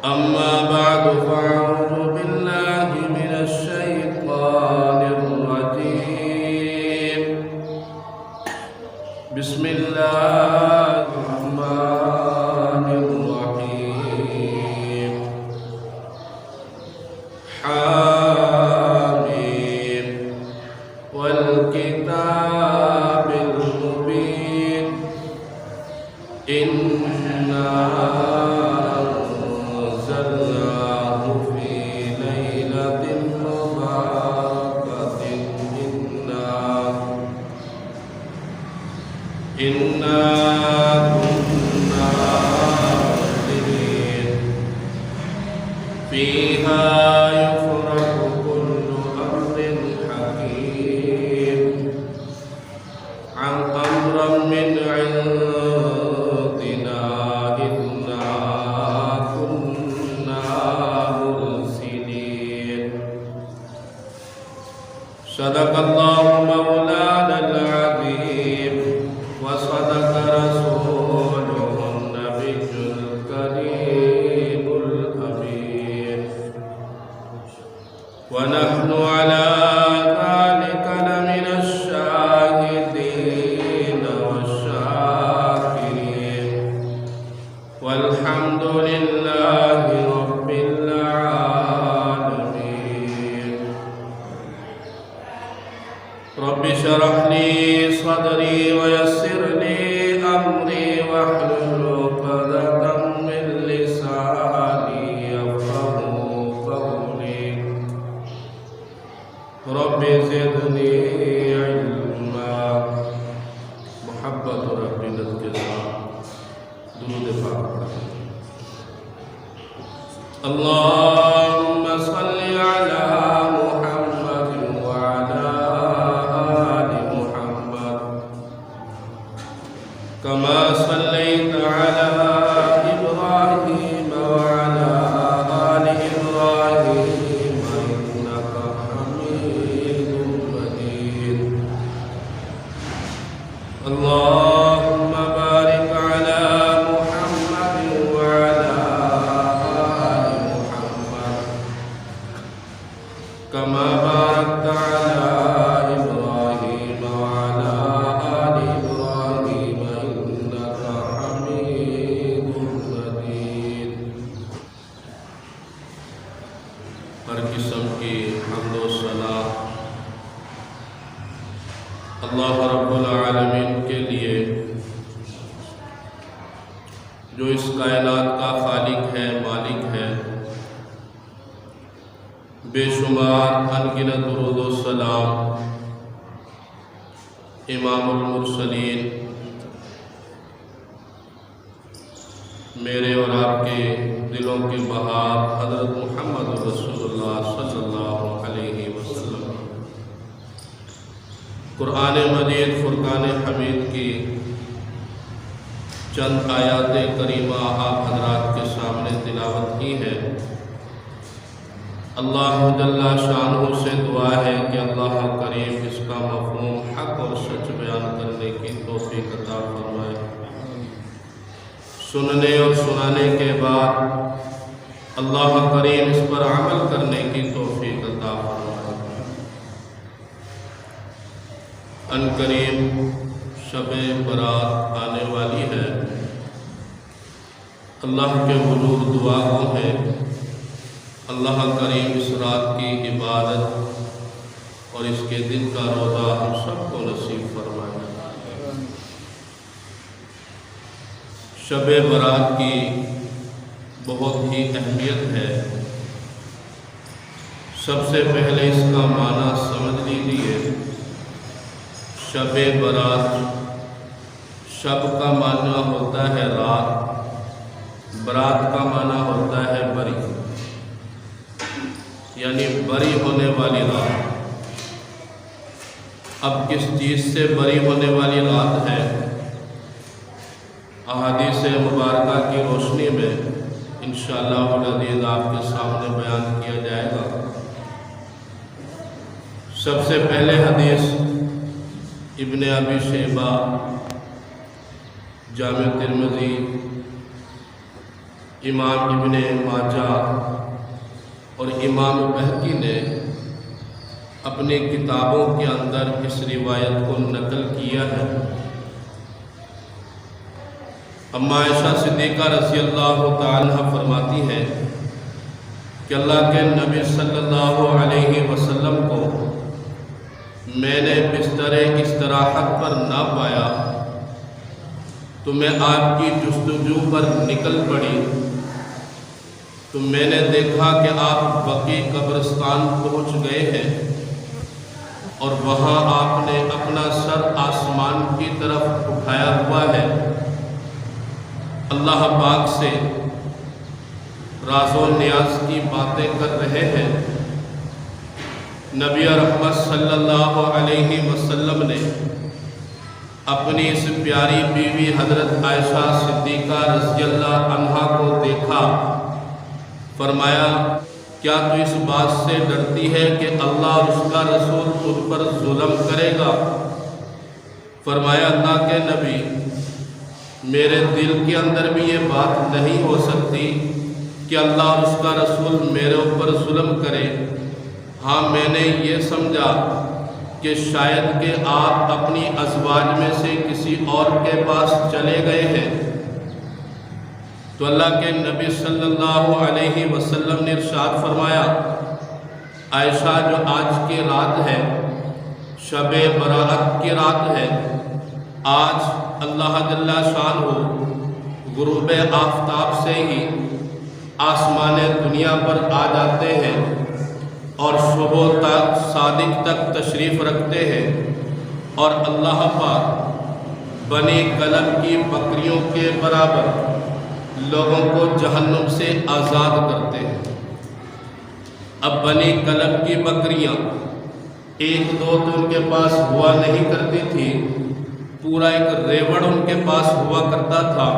أما بعد فأعوذ بالله من الشيطان الرجيم بسم الله الرحمن الرحيم حاميم والكتاب المبين إنا أنزلناه في ليلة مباركة إنا كنا منذرين فيها يفرق كل أمر حكيم أمرا من عندنا إنا كنا مرسلين صدق الله مولانا العظيم وصدق رسوله النبي الكريم الأمين ونحن على ذلك لمن الشاهدين والشاكرين والحمد لله رب العالمين رب اشرح لي صدري ويسر لي أمري واحلل عقدة من لساني يفقهوا قولي رب زدني علما محبت رب کے ساتھ درود پاک اللهم صل على محمد وعلى آل محمد كما صليت على إبراهيم وعلى آل إبراهيم إنك حميد مجيد اللهم بارك على محمد وعلى آل محمد كما باركت على إبراهيم وعلى آل إبراهيم إنك حميد مجيد ہر قسم کی حمد و ثنا اللہ رب العالمین کے لیے جو اس کائنات کا خالق ہے، مالک ہے. بے شمار انگنت درود و سلام امام المرسلین میرے اور آپ کے دلوں کے بہار حضرت محمد رسول اللہ صلی اللہ علیہ وسلم قرآن مجید فرقان حمید کی چند آیات کریمہ آپ حضرات کے سامنے تلاوت کی ہے. اللہ جل شانہ سے دعا ہے کہ اللہ کریم اس کا مفہوم حق اور سچ بیان کرنے کی توفیق عطا فرمائے. سننے اور سنانے کے بعد اللہ کریم اس پر عمل کرنے کی توفیق عطا فرمائے. ان قریب شب برات آنے والی ہے. اللہ کے حضور دعا گو ہے اللہ کریم اس رات کی عبادت اور اس کے دن کا روزہ ہم سب کو نصیب فرمائے. شب برات کی بہت ہی اہمیت ہے. سب سے پہلے اس کا معنی سمجھ لیجیے. شب برات، شب کا معنی ہوتا ہے رات، برات کا معنی ہوتا ہے بری، یعنی بری ہونے والی رات. اب کس چیز سے بری ہونے والی رات ہے؟ احادیث مبارکہ کی روشنی میں انشاءاللہ العزیز آپ کے سامنے بیان کیا جائے گا. سب سے پہلے حدیث ابن ابی شیبہ، جامع ترمذی امام ابن ماجہ اور امام بہقی نے اپنی کتابوں کے اندر اس روایت کو نقل کیا ہے۔ اما عائشہ صدیقہ رضی اللہ تعالی عنہ فرماتی ہے کہ اللہ کے نبی صلی اللہ علیہ وسلم کو میں نے بستر استراحت پر نہ پایا تو میں آپ کی جستجو پر نکل پڑی تو میں نے دیکھا کہ آپ بقیع قبرستان پہنچ گئے ہیں اور وہاں آپ نے اپنا سر آسمان کی طرف اٹھایا ہوا ہے، اللہ پاک سے راز و نیاز کی باتیں کر رہے ہیں۔ نبی رحمت صلی اللہ علیہ وسلم نے اپنی اس پیاری بیوی حضرت عائشہ صدیقہ رضی اللہ عنہا کو دیکھا، فرمایا کیا تو اس بات سے ڈرتی ہے کہ اللہ اور اس کا رسول تجھ پر ظلم کرے گا؟ فرمایا اللہ کے نبی میرے دل کے اندر بھی یہ بات نہیں ہو سکتی کہ اللہ اور اس کا رسول میرے اوپر ظلم کرے، ہاں میں نے یہ سمجھا کہ شاید کہ آپ اپنی ازواج میں سے کسی اور کے پاس چلے گئے ہیں۔ تو اللہ کے نبی صلی اللہ علیہ وسلم نے ارشاد فرمایا عائشہ جو آج کی رات ہے شب برات کی رات ہے، آج اللہ جل شانہ غروب آفتاب سے ہی آسمان دنیا پر آ جاتے ہیں اور صبح تک صادق تک تشریف رکھتے ہیں اور اللہ پاک بنی کلب کی بکریوں کے برابر لوگوں کو جہنم سے آزاد کرتے ہیں۔ اب بنی کلب کی بکریاں ایک دو تو ان کے پاس ہوا نہیں کرتی تھی، پورا ایک ریوڑ ان کے پاس ہوا کرتا تھا،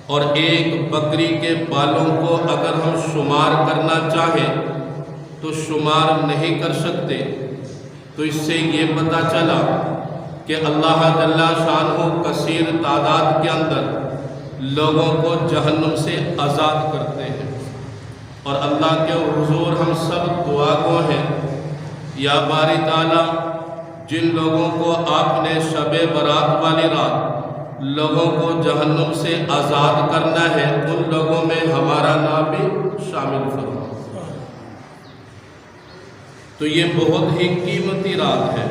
اور ایک بکری کے بالوں کو اگر ہم شمار کرنا چاہیں تو شمار نہیں کر سکتے۔ تو اس سے یہ پتہ چلا کہ اللہ جل شانہ کثیر تعداد کے اندر لوگوں کو جہنم سے آزاد کرتے ہیں، اور اللہ کے حضور ہم سب دعا گو ہیں یا باری تعالیٰ جن لوگوں کو آپ نے شب برات والی رات لوگوں کو جہنم سے آزاد کرنا ہے ان لوگوں میں ہمارا نام بھی شامل فرما۔ تو یہ بہت ہی قیمتی رات ہے۔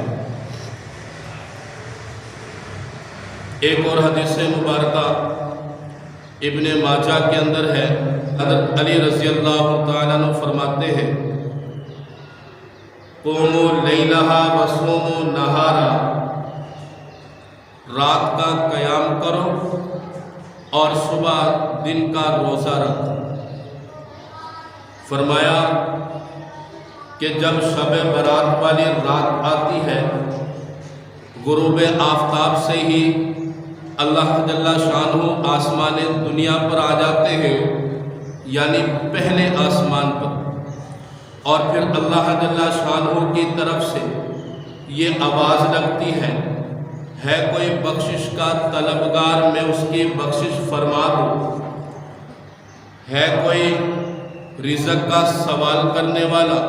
ایک اور حدیث مبارکہ ابن ماجہ کے اندر ہے، حضرت علی رضی اللہ تعالیٰ عنہ فرماتے ہیں قوموا لیلہا وصوموا نہارا، رات کا قیام کرو اور صبح دن کا روزہ رکھو۔ فرمایا کہ جب شب برات والی رات آتی ہے غروب آفتاب سے ہی اللہ جل شانہ آسمان دنیا پر آ جاتے ہیں، یعنی پہلے آسمان پر، اور پھر اللہ جل شانہ کی طرف سے یہ آواز لگتی ہے کوئی بخشش کا طلبگار میں اس کی بخشش فرما دوں، ہے کوئی رزق کا سوال کرنے والا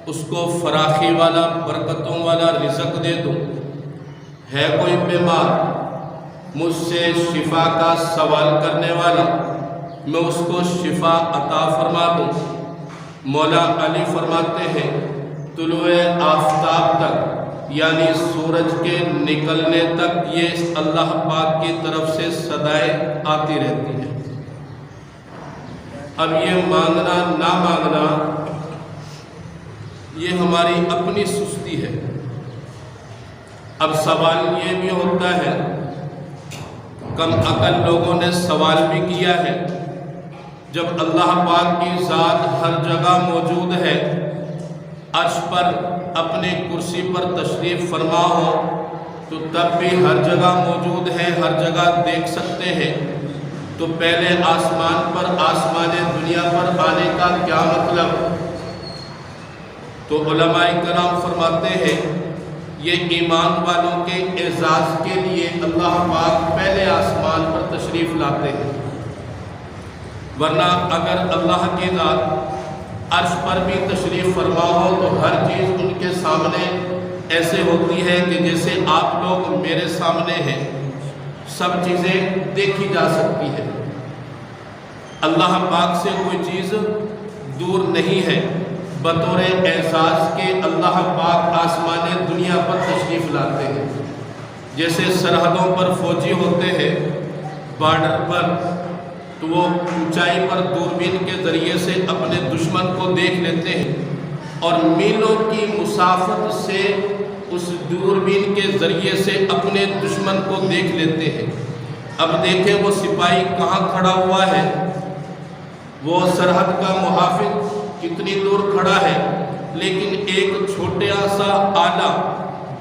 اس کو فراخی والا برکتوں والا رزق دے دوں، ہے کوئی بیمار مجھ سے شفا کا سوال کرنے والا میں اس کو شفا عطا فرما دوں۔ مولا علی فرماتے ہیں طلوع آفتاب تک یعنی سورج کے نکلنے تک یہ اللہ پاک کی طرف سے صدائیں آتی رہتی ہیں۔ اب یہ مانگنا نہ مانگنا یہ ہماری اپنی سستی ہے۔ اب سوال یہ بھی ہوتا ہے، کم عقل لوگوں نے سوال بھی کیا ہے، جب اللہ پاک کی ذات ہر جگہ موجود ہے، عرش پر اپنی کرسی پر تشریف فرما ہو تو تب بھی ہر جگہ موجود ہے، ہر جگہ دیکھ سکتے ہیں، تو پہلے آسمان پر آسمان دنیا پر آنے کا کیا مطلب؟ تو علماء کرام فرماتے ہیں یہ ایمان والوں کے اعزاز کے لیے اللہ پاک پہلے آسمان پر تشریف لاتے ہیں، ورنہ اگر اللہ کی ذات عرش پر بھی تشریف فرما ہو تو ہر چیز ان کے سامنے ایسے ہوتی ہے کہ جیسے آپ لوگ میرے سامنے ہیں، سب چیزیں دیکھی جا سکتی ہیں۔ اللہ پاک سے کوئی چیز دور نہیں ہے۔ بطور اعزاز کے اللہ پاک آسمان دنیا پر تشریف لاتے ہیں۔ جیسے سرحدوں پر فوجی ہوتے ہیں بارڈر پر، تو وہ اونچائی پر دوربین کے ذریعے سے اپنے دشمن کو دیکھ لیتے ہیں اور میلوں کی مسافت سے اس دوربین کے ذریعے سے اپنے دشمن کو دیکھ لیتے ہیں۔ اب دیکھیں وہ سپاہی کہاں کھڑا ہوا ہے، وہ سرحد کا محافظ کتنی دور کھڑا ہے، لیکن ایک چھوٹا سا آلہ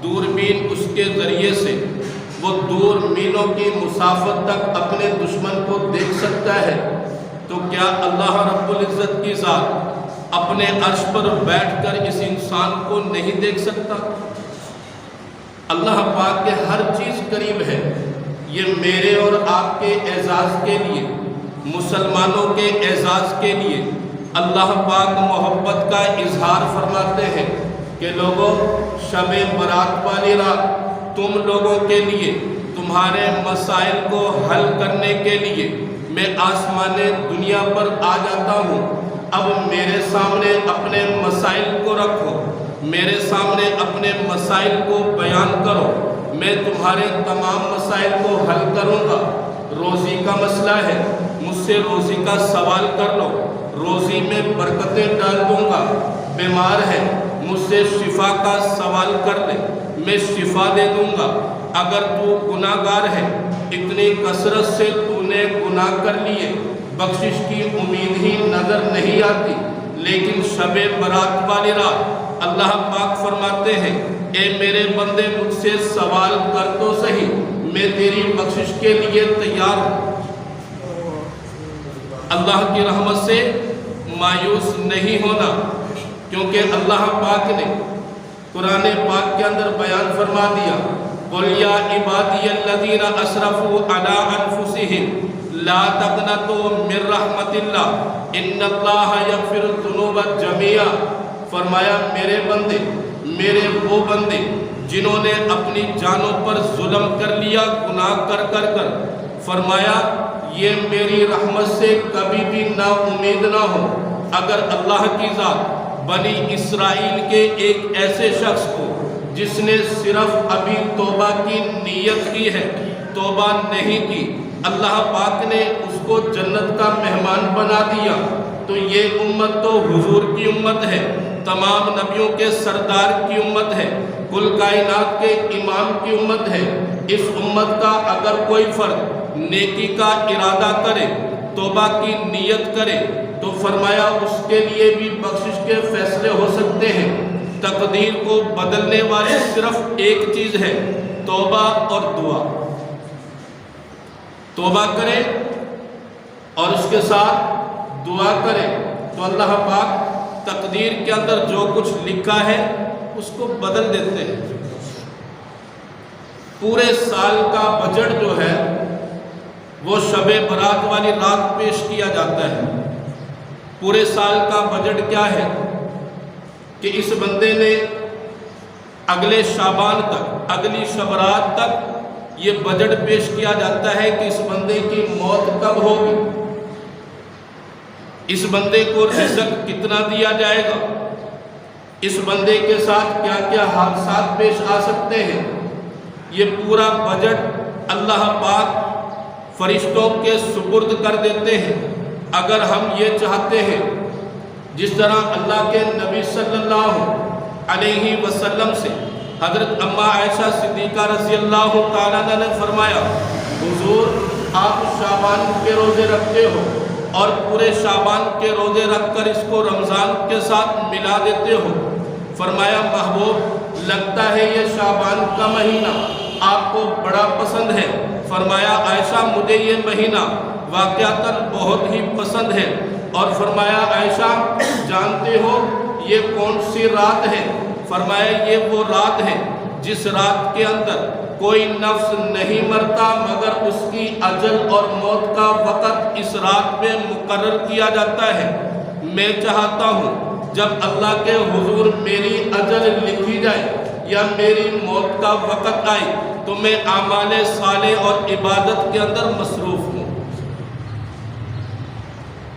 دوربین اس کے ذریعے سے وہ دور میلوں کی مسافت تک اپنے دشمن کو دیکھ سکتا ہے۔ تو کیا اللہ رب العزت کی ذات اپنے عرش پر بیٹھ کر اس انسان کو نہیں دیکھ سکتا؟ اللہ پاک کے ہر چیز قریب ہے۔ یہ میرے اور آپ کے اعزاز کے لیے، مسلمانوں کے اعزاز کے لیے اللہ پاک محبت کا اظہار فرماتے ہیں کہ لوگوں، شب برات والی رات تم لوگوں کے لیے تمہارے مسائل کو حل کرنے کے لیے میں آسمان دنیا پر آ جاتا ہوں۔ اب میرے سامنے اپنے مسائل کو رکھو، میرے سامنے اپنے مسائل کو بیان کرو، میں تمہارے تمام مسائل کو حل کروں گا۔ روزی کا مسئلہ ہے، مجھ سے روزی کا سوال کر لو، روزی میں برکتیں ڈال دوں گا۔ بیمار ہے، مجھ سے شفا کا سوال کر لے، میں شفا دے دوں گا۔ اگر تو گناہ گار ہے، اتنی کثرت سے تو نے گناہ کر لیے، بخشش کی امید ہی نظر نہیں آتی، لیکن شب برات والی رات اللہ پاک فرماتے ہیں اے میرے بندے مجھ سے سوال کر تو صحیح، میں تیری بخشش کے لیے تیار ہوں۔ اللہ کی رحمت سے مایوس نہیں ہونا، کیونکہ اللہ پاک نے قرآن پاک کے اندر بیان فرما دیا قُلْ يَا عِبَادِيَ الَّذِينَ أَسْرَفُوا عَلَىٰ أَنفُسِهِمْ لَا تَقْنَطُوا مِن رَحْمَةِ اللَّهِ إِنَّ اللَّهَ يَغْفِرُ الذُّنُوبَ جَمِيعًا۔ فرمایا میرے بندے، میرے وہ بندے جنہوں نے اپنی جانوں پر ظلم کر لیا گناہ کر کر، فرمایا یہ میری رحمت سے کبھی بھی نا امید نہ ہو۔ اگر اللہ کی ذات بنی اسرائیل کے ایک ایسے شخص کو جس نے صرف ابھی توبہ کی نیت کی ہے، توبہ نہیں کی، اللہ پاک نے اس کو جنت کا مہمان بنا دیا، تو یہ امت تو حضور کی امت ہے، تمام نبیوں کے سردار کی امت ہے، کل کائنات کے امام کی امت ہے۔ اس امت کا اگر کوئی فرد نیکی کا ارادہ کرے، توبہ کی نیت کرے، تو فرمایا اس کے لیے بھی بخشش کے فیصلے ہو سکتے ہیں۔ تقدیر کو بدلنے والی صرف ایک چیز ہے، توبہ اور دعا۔ توبہ کرے اور اس کے ساتھ دعا کرے تو اللہ پاک تقدیر کے اندر جو کچھ لکھا ہے اس کو بدل دیتے ہیں۔ پورے سال کا بجٹ جو ہے وہ شب برات والی رات پیش کیا جاتا ہے۔ پورے سال کا بجٹ کیا ہے کہ اس بندے نے اگلے شعبان تک، اگلی شب رات تک یہ بجٹ پیش کیا جاتا ہے کہ اس بندے کی موت کب ہوگی، اس بندے کو رزق کتنا دیا جائے گا، اس بندے کے ساتھ کیا کیا حادثات پیش آ سکتے ہیں۔ یہ پورا بجٹ اللہ پاک فرشتوں کے سپرد کر دیتے ہیں۔ اگر ہم یہ چاہتے ہیں جس طرح اللہ کے نبی صلی اللہ علیہ وسلم سے حضرت اماں عائشہ صدیقہ رضی اللہ تعالیٰ عنہ نے فرمایا حضور آپ شعبان کے روزے رکھتے ہو اور پورے شعبان کے روزے رکھ کر اس کو رمضان کے ساتھ ملا دیتے ہو۔ فرمایا محبوب لگتا ہے یہ شعبان کا مہینہ آپ کو بڑا پسند ہے۔ فرمایا عائشہ مجھے یہ مہینہ واقعتاً بہت ہی پسند ہے۔ اور فرمایا عائشہ جانتے ہو یہ کون سی رات ہے؟ فرمایا یہ وہ رات ہے جس رات کے اندر کوئی نفس نہیں مرتا مگر اس کی اجل اور موت کا وقت اس رات میں مقرر کیا جاتا ہے۔ میں چاہتا ہوں جب اللہ کے حضور میری اجل لکھی جائے یا میری موت کا وقت آئے تو میں اعمال صالح اور عبادت کے اندر مصروف ہوں۔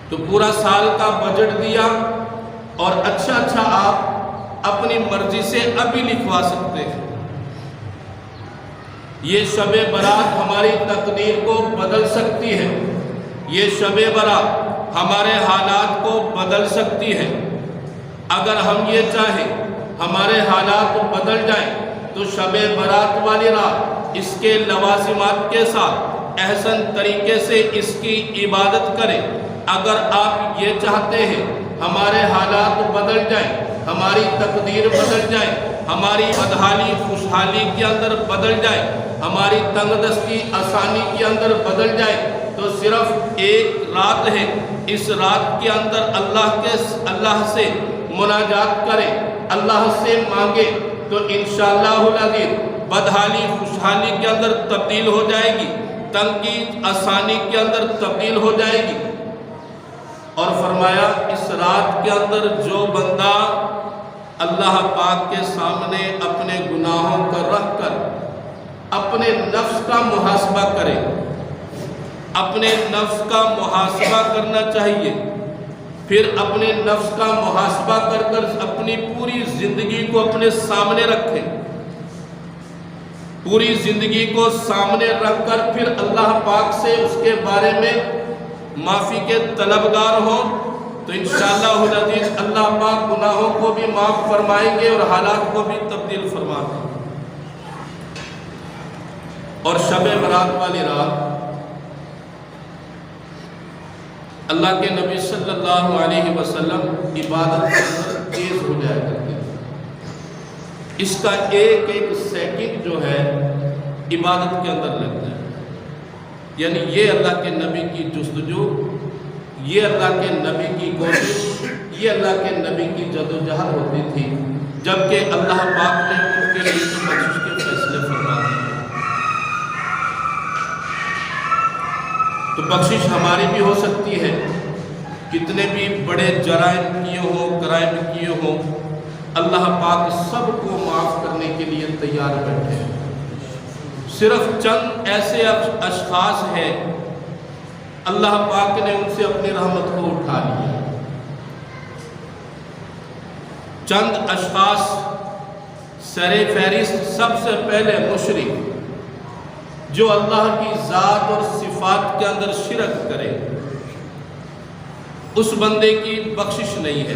تو پورا سال کا بجٹ دیا اور اچھا آپ اپنی مرضی سے ابھی لکھوا سکتے ہیں۔ یہ شب برات ہماری تقدیر کو بدل سکتی ہے، یہ شب برات ہمارے حالات کو بدل سکتی ہے۔ اگر ہم یہ چاہیں ہمارے حالات بدل جائیں تو شب برات والی رات اس کے لوازمات کے ساتھ احسن طریقے سے اس کی عبادت کریں۔ اگر آپ یہ چاہتے ہیں ہمارے حالات بدل جائیں، ہماری تقدیر بدل جائے، ہماری بدحالی خوشحالی کے اندر بدل جائے، ہماری تنگ دستی آسانی کے اندر بدل جائے، تو صرف ایک رات ہے، اس رات کے اندر اللہ سے مناجات کریں، اللہ سے مانگے تو انشاءاللہ العزیز بدحالی خوشحالی کے اندر تبدیل ہو جائے گی، تنگی آسانی کے اندر تبدیل ہو جائے گی۔ اور فرمایا اس رات کے اندر جو بندہ اللہ پاک کے سامنے اپنے گناہوں کو رکھ کر اپنے نفس کا محاسبہ کرے، اپنے نفس کا محاسبہ کرنا چاہیے، پھر اپنے نفس کا محاسبہ کر اپنی پوری زندگی کو اپنے سامنے رکھے، پوری زندگی کو سامنے رکھ کر پھر اللہ پاک سے اس کے بارے میں معافی کے طلبگار ہوں تو انشاءاللہ العزیز اللہ پاک گناہوں کو بھی معاف فرمائیں گے اور حالات کو بھی تبدیل فرما دیں گے۔ اور شب برات والی رات اللہ کے نبی صلی اللہ علیہ وسلم عبادت کے اندر تیز ہو جایا کرتے ہیں، اس کا ایک ایک سیکنڈ جو ہے عبادت کے اندر لگتا ہے۔ یعنی یہ اللہ کے نبی کی جستجو، یہ اللہ کے نبی کی کوشش، یہ اللہ کے نبی کی جدوجہد ہوتی تھی، جبکہ اللہ پاک نے ان کے لیے بخشش کے فیصلے فرما دیے۔ تو بخشش ہماری بھی ہو سکتی ہے، کتنے بھی بڑے جرائم کیے ہوں، کرائم کیے ہوں، اللہ پاک سب کو معاف کرنے کے لیے تیار بیٹھے ہیں۔ صرف چند ایسے اشخاص ہیں اللہ پاک نے ان سے اپنی رحمت کو اٹھا لیا۔ چند اشخاص سر فہرست، سب سے پہلے مشرک جو اللہ کی ذات اور صفات کے اندر شرک کرے، اس بندے کی بخشش نہیں ہے۔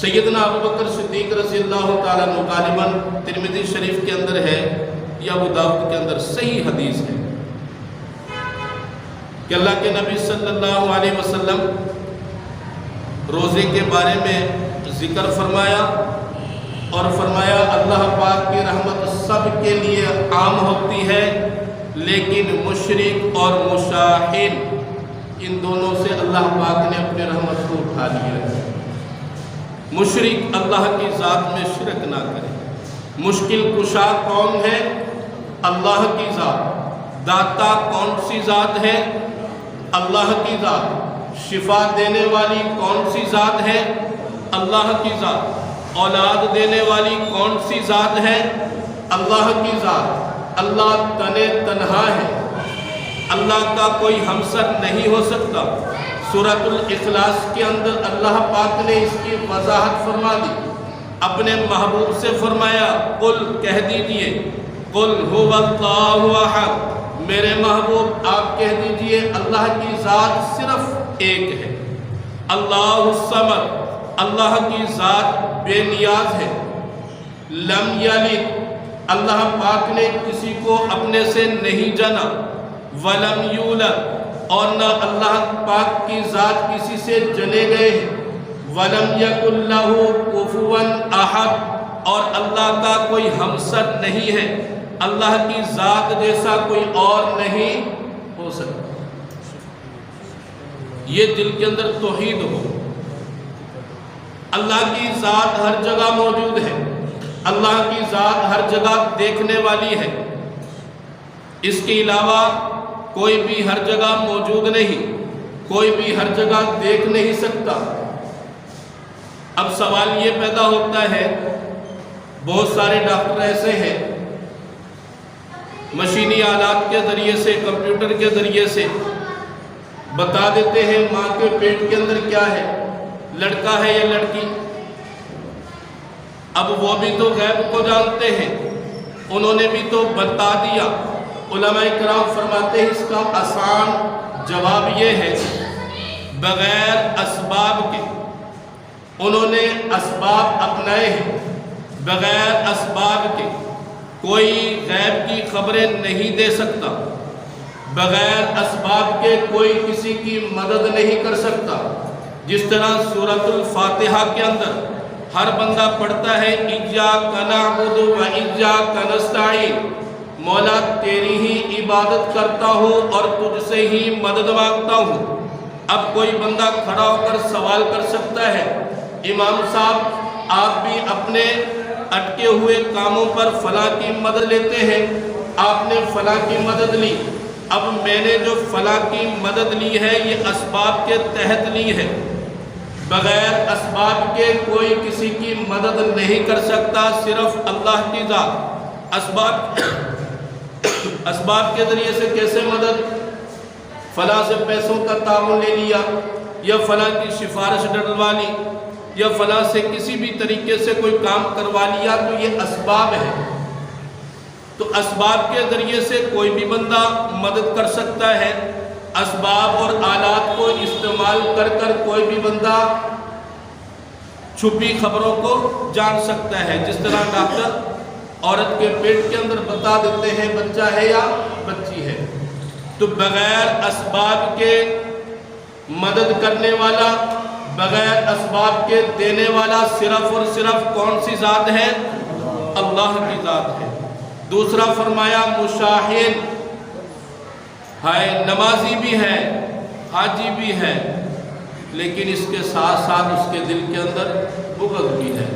سیدنا ابوبکر صدیق رضی اللہ تعالیٰ عنہ، غالباً ترمذی شریف کے اندر ہے یا ابو داؤد کے اندر صحیح حدیث ہے کہ اللہ کے نبی صلی اللہ علیہ وسلم روزے کے بارے میں ذکر فرمایا اور فرمایا اللہ پاک کی رحمت سب کے لیے عام ہوتی ہے، لیکن مشرک اور مشاہد ان دونوں سے اللہ پاک نے اپنے رحمت کو اٹھا لیا ہے۔ مشرک اللہ کی ذات میں شرک نہ کرے۔ مشکل کشا کون ہے؟ اللہ کی ذات۔ داتا کون سی ذات ہے؟ اللہ کی ذات۔ شفا دینے والی کون سی ذات ہے؟ اللہ کی ذات۔ اولاد دینے والی کون سی ذات ہے؟ اللہ کی ذات۔ اللہ تنہا ہے، اللہ کا کوئی ہمسر نہیں ہو سکتا۔ سورۃ الاخلاص کے اندر اللہ پاک نے اس کی وضاحت فرما دی، اپنے محبوب سے فرمایا قل کہہ دیجئے قل هو اللہ احد، میرے محبوب آپ کہہ دیجئے اللہ کی ذات صرف ایک ہے، اللہ الصمد، اللہ کی ذات بے نیاز ہے، لم یلد، اللہ پاک نے کسی کو اپنے سے نہیں جنا، ولم یولد، اور نہ اللہ پاک کی ذات کسی سے جنے گئے ہیں، وَلَمْ يَكُنْ لَهُ كُفُوًا أَحَدٌ، اور اللہ کا کوئی ہمسر نہیں ہے، اللہ کی ذات جیسا کوئی اور نہیں ہو سکتا۔ یہ دل کے اندر توحید ہو، اللہ کی ذات ہر جگہ موجود ہے، اللہ کی ذات ہر جگہ دیکھنے والی ہے، اس کے علاوہ کوئی بھی ہر جگہ موجود نہیں، کوئی بھی ہر جگہ دیکھ نہیں سکتا۔ اب سوال یہ پیدا ہوتا ہے، بہت سارے ڈاکٹر ایسے ہیں مشینی آلات کے ذریعے سے، کمپیوٹر کے ذریعے سے بتا دیتے ہیں ماں کے پیٹ کے اندر کیا ہے، لڑکا ہے یا لڑکی۔ اب وہ بھی تو غیب کو جانتے ہیں، انہوں نے بھی تو بتا دیا۔ علماء کرام فرماتے ہیں اس کا آسان جواب یہ ہے، بغیر اسباب کے انہوں نے اسباب اپنائے ہیں، بغیر اسباب کے کوئی غیب کی خبریں نہیں دے سکتا، بغیر اسباب کے کوئی کسی کی مدد نہیں کر سکتا۔ جس طرح سورۃ الفاتحہ کے اندر ہر بندہ پڑھتا ہے ایاک نعبد و ایاک نستعین، مولا تیری ہی عبادت کرتا ہوں اور تجھ سے ہی مدد مانگتا ہوں۔ اب کوئی بندہ کھڑا ہو کر سوال کر سکتا ہے، امام صاحب آپ بھی اپنے اٹکے ہوئے کاموں پر فلاں کی مدد لیتے ہیں، آپ نے فلاں کی مدد لی، اب میں نے جو فلاں کی مدد لی ہے یہ اسباب کے تحت لی ہے، بغیر اسباب کے کوئی کسی کی مدد نہیں کر سکتا، صرف اللہ کی ذات۔ اسباب کے ذریعے سے کیسے مدد؟ فلاں سے پیسوں کا تعاون لے لیا، یا فلاں کی سفارش ڈلوا لی، یا فلاں سے کسی بھی طریقے سے کوئی کام کروا لیا، تو یہ اسباب ہے۔ تو اسباب کے ذریعے سے کوئی بھی بندہ مدد کر سکتا ہے، اسباب اور آلات کو استعمال کر کر کوئی بھی بندہ چھپی خبروں کو جان سکتا ہے۔ جس طرح ڈاکٹر عورت کے پیٹ کے اندر بتا دیتے ہیں بچہ ہے یا بچی ہے، تو بغیر اسباب کے مدد کرنے والا، بغیر اسباب کے دینے والا صرف اور صرف کون سی ذات ہے؟ اللہ کی ذات ہے۔ دوسرا فرمایا مشاہد، ہائے نمازی بھی ہے، حاجی بھی ہے، لیکن اس کے ساتھ ساتھ اس کے دل کے اندر بغض بھی ہے۔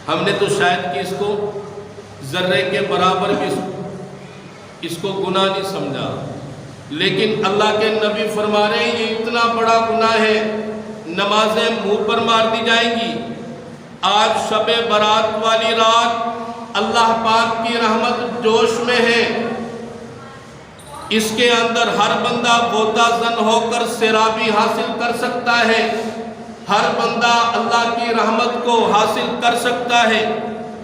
ہم نے تو شاید کہ اس کو ذرے کے برابر بھی اس کو گناہ نہیں سمجھا، لیکن اللہ کے نبی فرما رہے ہیں یہ اتنا بڑا گناہ ہے، نمازیں منہ پر مار دی جائیں گی۔ آج شب برات والی رات اللہ پاک کی رحمت جوش میں ہے، اس کے اندر ہر بندہ غوطہ زن ہو کر سیرابی حاصل کر سکتا ہے، ہر بندہ اللہ کی رحمت کو حاصل کر سکتا ہے،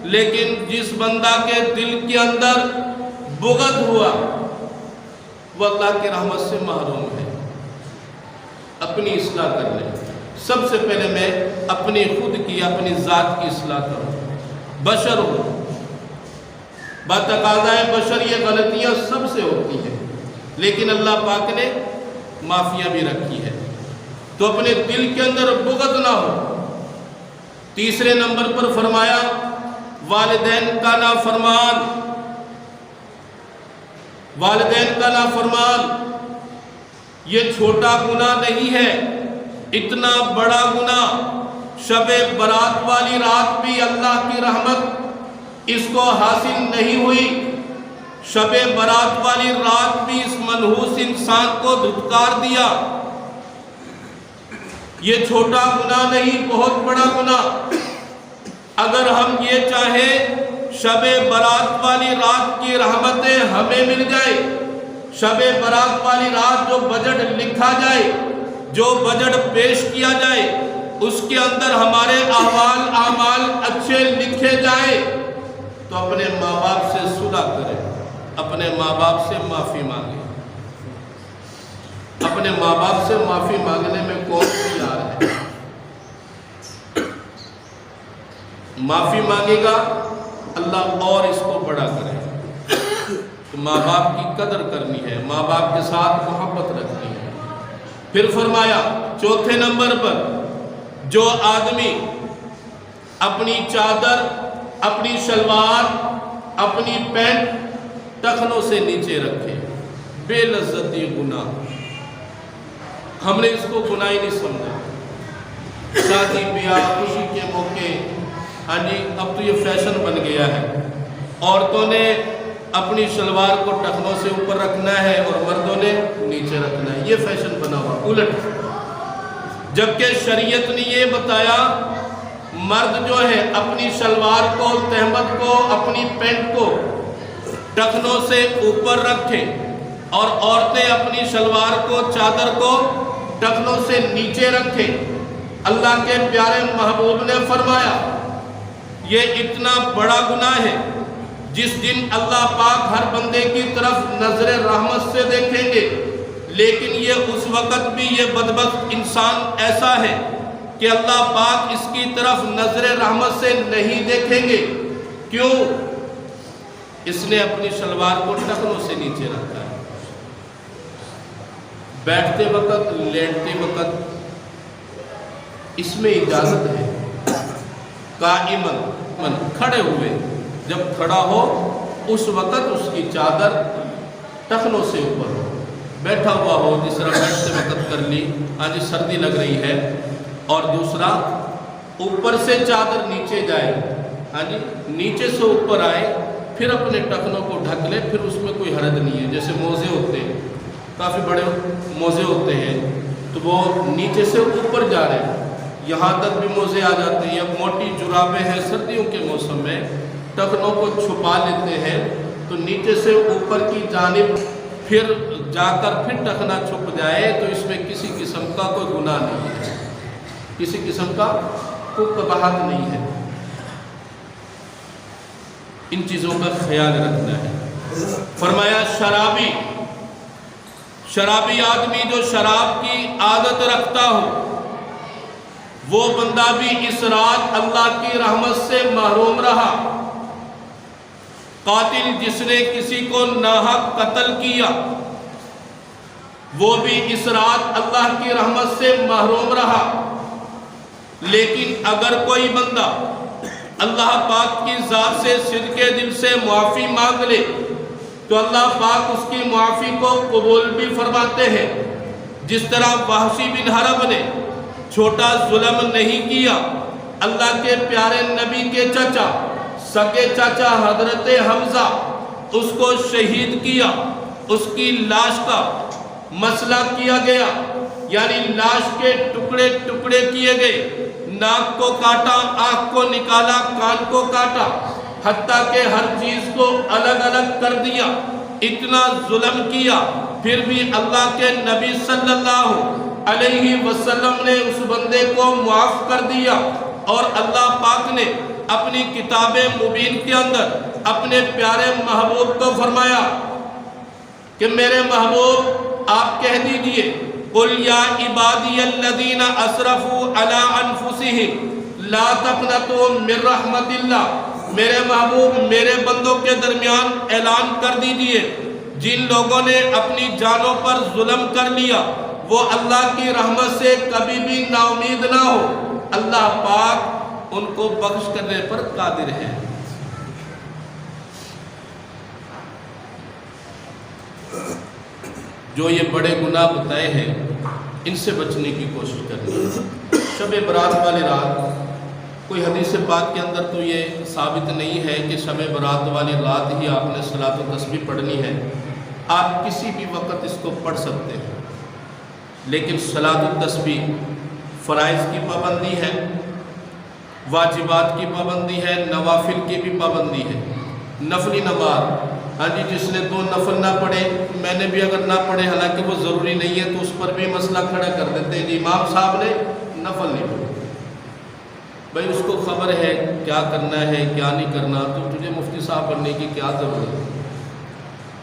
لیکن جس بندہ کے دل کے اندر بغض ہوا وہ اللہ کی رحمت سے محروم ہے۔ اپنی اصلاح کر لیں، سب سے پہلے میں اپنی خود کی، اپنی ذات کی اصلاح کروں۔ بشر ہوں، بتقاضۂ بشر یہ غلطیاں سب سے ہوتی ہیں، لیکن اللہ پاک نے معافیاں بھی رکھی ہے، تو اپنے دل کے اندر بغض نہ ہو۔ تیسرے نمبر پر فرمایا والدین کا نافرمان، والدین کا نافرمان یہ چھوٹا گناہ نہیں ہے، اتنا بڑا گناہ۔ شب برات والی رات بھی اللہ کی رحمت اس کو حاصل نہیں ہوئی، شب برات والی رات بھی اس منحوس انسان کو دھتکار دیا۔ یہ چھوٹا گناہ نہیں، بہت بڑا گناہ۔ اگر ہم یہ چاہیں شب برات والی رات کی رحمتیں ہمیں مل جائے، شب برات والی رات جو بجٹ لکھا جائے، جو بجٹ پیش کیا جائے، اس کے اندر ہمارے احوال اعمال اچھے لکھے جائیں، تو اپنے ماں باپ سے صلح کریں، اپنے ماں باپ سے معافی مانگیں۔ اپنے ماں باپ سے معافی مانگنے میں کون تیار ہے؟ معافی مانگے گا اللہ اور اس کو بڑا کرے۔ تو ماں باپ کی قدر کرنی ہے، ماں باپ کے ساتھ محبت رکھنی ہے۔ پھر فرمایا چوتھے نمبر پر، جو آدمی اپنی چادر، اپنی شلوار، اپنی پینٹ ٹخنوں سے نیچے رکھے، بے لذتی گناہ۔ ہم نے اس کو گناہ ہی نہیں سمجھا۔ شادی بیاہ خوشی کے موقع ہاں جی اب تو یہ فیشن بن گیا ہے، عورتوں نے اپنی شلوار کو ٹخنوں سے اوپر رکھنا ہے اور مردوں نے نیچے رکھنا ہے، یہ فیشن بنا ہوا الٹ، جبکہ شریعت نے یہ بتایا مرد جو ہے اپنی شلوار کو، تہمت کو، اپنی پینٹ کو ٹخنوں سے اوپر رکھے اور عورتیں اپنی شلوار کو، چادر کو ٹخنوں سے نیچے رکھے۔ اللہ کے پیارے محبوب نے فرمایا یہ اتنا بڑا گناہ ہے جس دن اللہ پاک ہر بندے کی طرف نظر رحمت سے دیکھیں گے، لیکن یہ اس وقت بھی یہ بدبخت انسان ایسا ہے کہ اللہ پاک اس کی طرف نظر رحمت سے نہیں دیکھیں گے۔ کیوں؟ اس نے اپنی شلوار کو ٹخنوں سے نیچے رکھا ہے۔ بیٹھتے وقت، لیٹتے وقت اس میں اجازت ہے، قائمن کھڑے ہوئے، جب کھڑا ہو اس وقت اس کی چادر ٹخنوں سے اوپر ہو، بیٹھا ہوا ہو جس طرح بیٹھتے وقت کر لی، آج سردی لگ رہی ہے، اور دوسرا اوپر سے چادر نیچے جائے، ہاں جی نیچے سے اوپر آئے، پھر اپنے ٹخنوں کو ڈھک لے، پھر اس میں کوئی حرج نہیں ہے۔ جیسے موزے ہوتے ہیں، کافی بڑے موزے ہوتے ہیں تو وہ نیچے سے اوپر جا رہے ہیں، یہاں تک بھی موزے آ جاتے ہیں، یا موٹی جرابیں ہیں سردیوں کے موسم میں ٹخنوں کو چھپا لیتے ہیں تو نیچے سے اوپر کی جانب پھر جا کر پھر ٹخنا چھپ جائے تو اس میں کسی قسم کا کوئی گناہ نہیں ہے، کسی قسم کا کوئی قباحت نہیں ہے۔ ان چیزوں کا خیال رکھنا ہے۔ فرمایا شرابی آدمی جو شراب کی عادت رکھتا ہو وہ بندہ بھی اس رات اللہ کی رحمت سے محروم رہا۔ قاتل جس نے کسی کو ناحق قتل کیا وہ بھی اس رات اللہ کی رحمت سے محروم رہا۔ لیکن اگر کوئی بندہ اللہ پاک کی ذات سے صدقے دل سے معافی مانگ لے تو اللہ پاک اس کی معافی کو قبول بھی فرماتے ہیں۔ جس طرح وحشی بن حرب نے چھوٹا ظلم نہیں کیا، اللہ کے پیارے نبی کے چچا، سگے چچا حضرت حمزہ اس کو شہید کیا، اس کی لاش کا مسئلہ کیا گیا، یعنی لاش کے ٹکڑے ٹکڑے کیے گئے، ناک کو کاٹا، آنکھ کو نکالا، کان کو کاٹا، حتیٰ کہ ہر چیز کو الگ الگ کر دیا، اتنا ظلم کیا، پھر بھی اللہ کے نبی صلی اللہ علیہ وسلم نے اس بندے کو معاف کر دیا، اور اللہ پاک نے اپنی کتاب مبین کے اندر اپنے پیارے محبوب کو فرمایا کہ میرے محبوب آپ کہہ دیجئے قُلْ يَا عِبَادِيَ الَّذِينَ أَسْرَفُوا عَلَىٰ أَنفُسِهِمْ لَا تَقْنَطُوا مِن رَحْمَتِ اللَّهِ، میرے محبوب میرے بندوں کے درمیان اعلان کر دیجئے جن لوگوں نے اپنی جانوں پر ظلم کر لیا وہ اللہ کی رحمت سے کبھی بھی نا امید نہ ہو، اللہ پاک ان کو بخش کرنے پر قادر ہے۔ جو یہ بڑے گناہ بتائے ہیں ان سے بچنے کی کوشش کرنی ہے۔ شب برات والی رات کوئی حدیث پاک کے اندر تو یہ ثابت نہیں ہے کہ شب برات والی رات ہی آپ نے صلاۃ و تسبیح پڑھنی ہے، آپ کسی بھی وقت اس کو پڑھ سکتے ہیں، لیکن صلاۃ و تسبیح فرائض کی پابندی ہے، واجبات کی پابندی ہے، نوافل کی بھی پابندی ہے۔ نفلی نماز، ہاں جی جس نے 2 نفل نہ پڑھے، میں نے بھی اگر نہ پڑھے حالانکہ وہ ضروری نہیں ہے تو اس پر بھی مسئلہ کھڑا کر دیتے ہیں جی امام صاحب نے نفل نہیں پڑھے، بھائی اس کو خبر ہے کیا کرنا ہے کیا نہیں کرنا، تو تجھے مفتی صاحب بننے کی کیا ضرورت ہے؟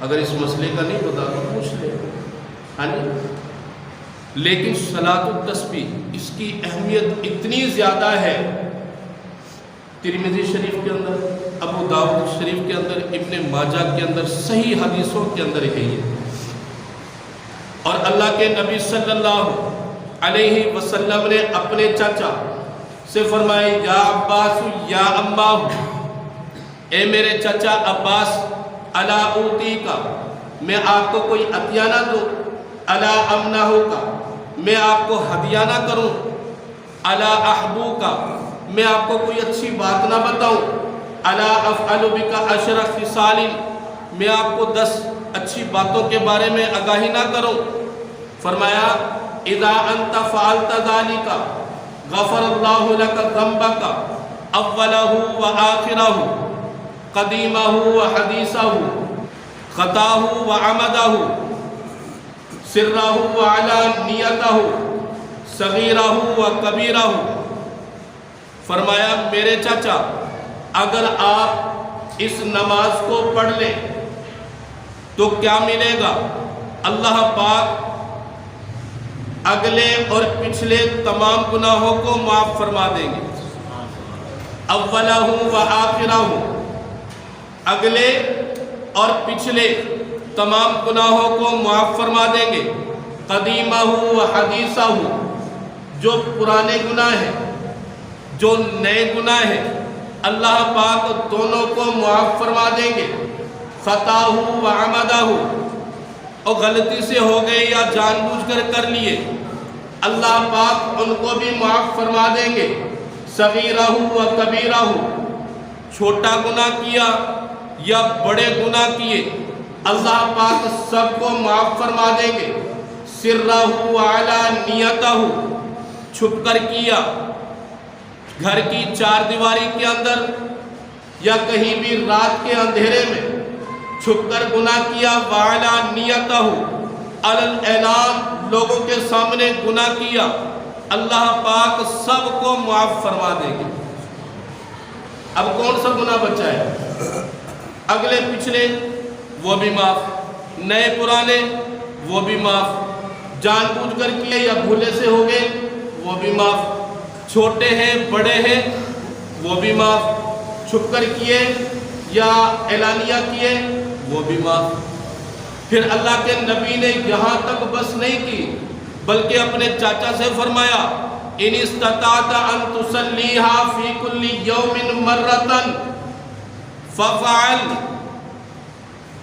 اگر اس مسئلے کا نہیں پتا تو پوچھ لے، ہاں جی۔ لیکن صلاۃ التسبیح اس کی اہمیت اتنی زیادہ ہے، ترمذی شریف کے اندر، ابو داؤد شریف کے اندر، ابن ماجہ کے اندر، صحیح حدیثوں کے اندر ہے یہ۔ اور اللہ کے نبی صلی اللہ علیہ وسلم نے اپنے چچا سے فرمائے یا عباس یا اماہ، اے میرے چچا عباس، الا اوتی کا، میں آپ کو کوئی عطیہ نہ دوں، الا امنہ کا، میں آپ کو ہدیہ نہ کروں، الا احبو کا، میں آپ کو کوئی اچھی بات نہ بتاؤں؟ الا افعل بک عشر خصال، میں آپ کو 10 اچھی باتوں کے بارے میں آگاہی نہ کروں؟ فرمایا اذا انت فعلت ذلك غفر اللہ لك ذنبك اولہ وآخرہ قدیمہ وحدیثہ خطاہ وعمدہ سرہ وعلانیتہ صغیرہ وکبیرہ۔ فرمایا میرے چاچا، اگر آپ اس نماز کو پڑھ لیں تو کیا ملے گا؟ اللہ پاک اگلے اور پچھلے تمام گناہوں کو معاف فرما دیں گے۔ اولہ و آخرہ، اگلے اور پچھلے تمام گناہوں کو معاف فرما دیں گے۔ قدیمہ و حدیثہ، جو پرانے گناہ ہیں جو نئے گناہ ہیں اللہ پاک دونوں کو معاف فرما دیں گے۔ خطاہ و عمدہ، اور غلطی سے ہو گئے یا جان بوجھ کر کر لیے اللہ پاک ان کو بھی معاف فرما دیں گے۔ صغیرہ و کبیرہ، چھوٹا گناہ کیا یا بڑے گناہ کیے اللہ پاک سب کو معاف فرما دیں گے۔ سرہ و علانیتہ، چھپ کر کیا، گھر کی 4 دیواری کے اندر یا کہیں بھی رات کے اندھیرے میں چھپ کر گناہ کیا، وعلانیتہ، اعلان لوگوں کے سامنے گناہ کیا، اللہ پاک سب کو معاف فرما دیں گے۔ اب کون سا گناہ بچا ہے؟ اگلے پچھلے وہ بھی معاف، نئے پرانے وہ بھی معاف، جان بوجھ کر کیے یا بھولے سے ہو گئے وہ بھی معاف، چھوٹے ہیں بڑے ہیں وہ بھی معاف، چھپ کر کیے یا اعلانیہ کیے وہ بھی معاف۔ پھر اللہ کے نبی نے یہاں تک بس نہیں کی بلکہ اپنے چاچا سے فرمایا ان استطعت ان تصلیھا فی کل یوم مرۃ ففعل،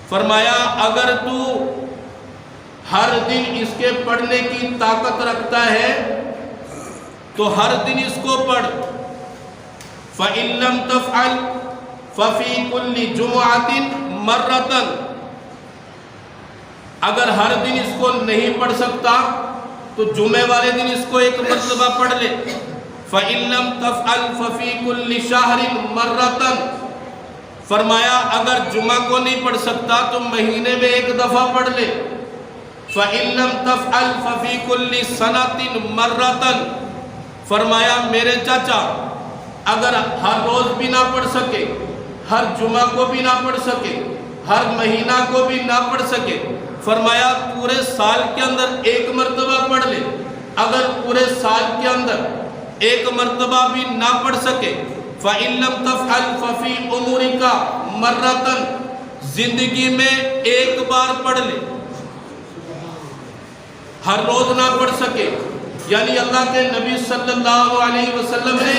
فرمایا اگر تو ہر دن اس کے پڑھنے کی طاقت رکھتا ہے تو ہر دن اس کو پڑھ۔ فَإِن لَمْ تَفْعَلْ فَفِي كُلِّ جُمْعَةٍ مَرَّةً، اگر ہر دن اس کو نہیں پڑھ سکتا تو جمعے والے دن اس کو 1 مرتبہ پڑھ لے۔ فَإِن لَمْ تَفْعَلْ فَفِي كُلِّ شَهْرٍ مَرَّةً، فرمایا اگر جمعہ کو نہیں پڑھ سکتا تو مہینے میں 1 دفعہ پڑھ لے۔ فَإِن لَمْ تَفْعَلْ فَفِي كُلِّ سَنَةٍ مَرَّةً، فرمایا میرے چاچا اگر ہر روز بھی نہ پڑھ سکے، ہر جمعہ کو بھی نہ پڑھ سکے، ہر مہینہ کو بھی نہ پڑھ سکے، فرمایا پورے سال کے اندر 1 مرتبہ پڑھ لے۔ اگر پورے سال کے اندر 1 مرتبہ بھی نہ پڑھ سکے، فَإِن لَمْ تَفْعَلْ فَفِي عُمُرِكَ مَرَّةً، زندگی میں 1 بار پڑھ لے، ہر روز نہ پڑھ سکے۔ یعنی اللہ کے نبی صلی اللہ علیہ وسلم نے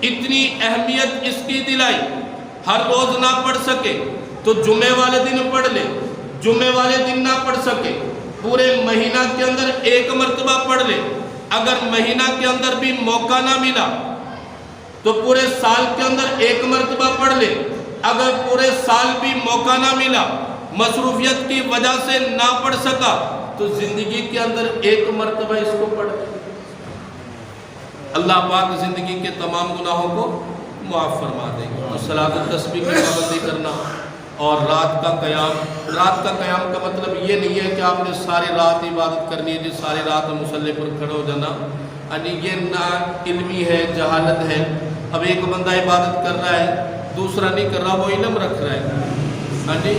اتنی اہمیت اس کی دلائی، ہر روز نہ پڑھ سکے تو جمعے والے دن پڑھ لے، جمعے والے دن نہ پڑھ سکے پورے مہینہ کے اندر 1 مرتبہ پڑھ لے۔ اگر مہینہ کے اندر بھی موقع نہ ملا تو پورے سال کے اندر 1 مرتبہ پڑھ لے۔ اگر پورے سال بھی موقع نہ ملا، مصروفیت کی وجہ سے نہ پڑھ سکا تو زندگی کے اندر 1 مرتبہ اس کو پڑھ لے۔ اللہ پاک زندگی کے تمام گناہوں کو معاف فرما دیں گے۔ تو صلاۃ التسبیح کی پابندی کرنا اور رات کا قیام کا مطلب یہ نہیں ہے کہ آپ نے ساری رات عبادت کرنی ہے، جس ساری رات مصلی پر کھڑے ہو جانا، یعنی یہ نا علمی ہے، جہالت ہے۔ اب ایک بندہ عبادت کر رہا ہے، دوسرا نہیں کر رہا، وہ علم رکھ رہا ہے، ہاں جی،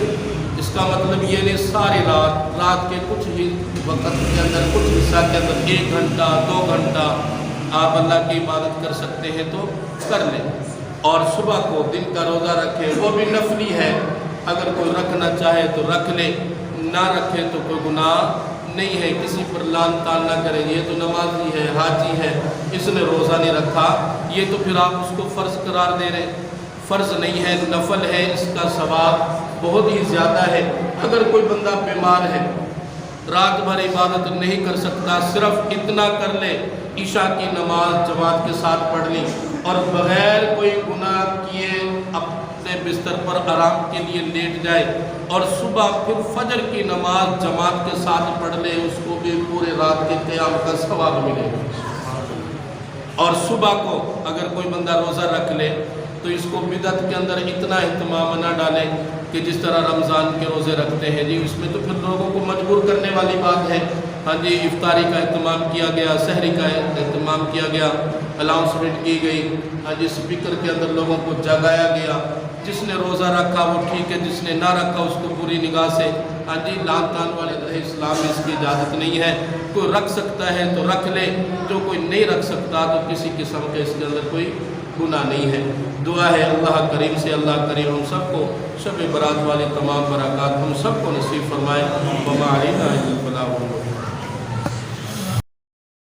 اس کا مطلب یہ نہیں ساری رات کے کچھ ہی وقت کے اندر، کچھ حصہ کے اندر 1 گھنٹہ 2 گھنٹہ آپ اللہ کی عبادت کر سکتے ہیں تو کر لیں، اور صبح کو دن کا روزہ رکھیں، وہ بھی نفلی ہے، اگر کوئی رکھنا چاہے تو رکھ لے، نہ رکھے تو کوئی گناہ نہیں ہے، کسی پر لان تان نہ کریں، یہ تو نمازی ہے، حاجی ہے، اس نے روزہ نہیں رکھا، یہ تو پھر آپ اس کو فرض قرار دے رہے ہیں۔ فرض نہیں ہے، نفل ہے، اس کا ثواب بہت ہی زیادہ ہے۔ اگر کوئی بندہ بیمار ہے، رات بھر عبادت نہیں کر سکتا، صرف اتنا کر لے، عشاء کی نماز جماعت کے ساتھ پڑھ لی، اور بغیر کوئی گناہ کیے اپنے بستر پر آرام کے لیے لیٹ جائے اور صبح پھر فجر کی نماز جماعت کے ساتھ پڑھ لے، اس کو بھی پورے رات کے قیام کا ثواب ملے گا۔ اور صبح کو اگر کوئی بندہ روزہ رکھ لے تو اس کو بدعت کے اندر اتنا اہتمام نہ ڈالے کہ جس طرح رمضان کے روزے رکھتے ہیں جی، اس میں تو پھر لوگوں کو مجبور کرنے والی بات ہے۔ ہاں جی، افطاری کا اہتمام کیا گیا، سحری کا اہتمام کیا گیا، الاؤنسمنٹ کی گئی، ہاں جی، اسپیکر کے اندر لوگوں کو جگایا گیا۔ جس نے روزہ رکھا وہ ٹھیک ہے، جس نے نہ رکھا اس کو پوری نگاہ سے ہاں جی لان تان والے رہے۔ اسلام میں اس کی اجازت نہیں ہے۔ کوئی رکھ سکتا ہے تو رکھ لے، جو کوئی نہیں رکھ سکتا تو کسی قسم کے اس کے اندر کوئی گناہ نہیں ہے۔ دعا ہے اللہ کریم سے، اللہ کریم ہم سب کو شب برات والی تمام برکات ہم سب کو نصیب فرمائے۔ وما علینا الا البلاغ۔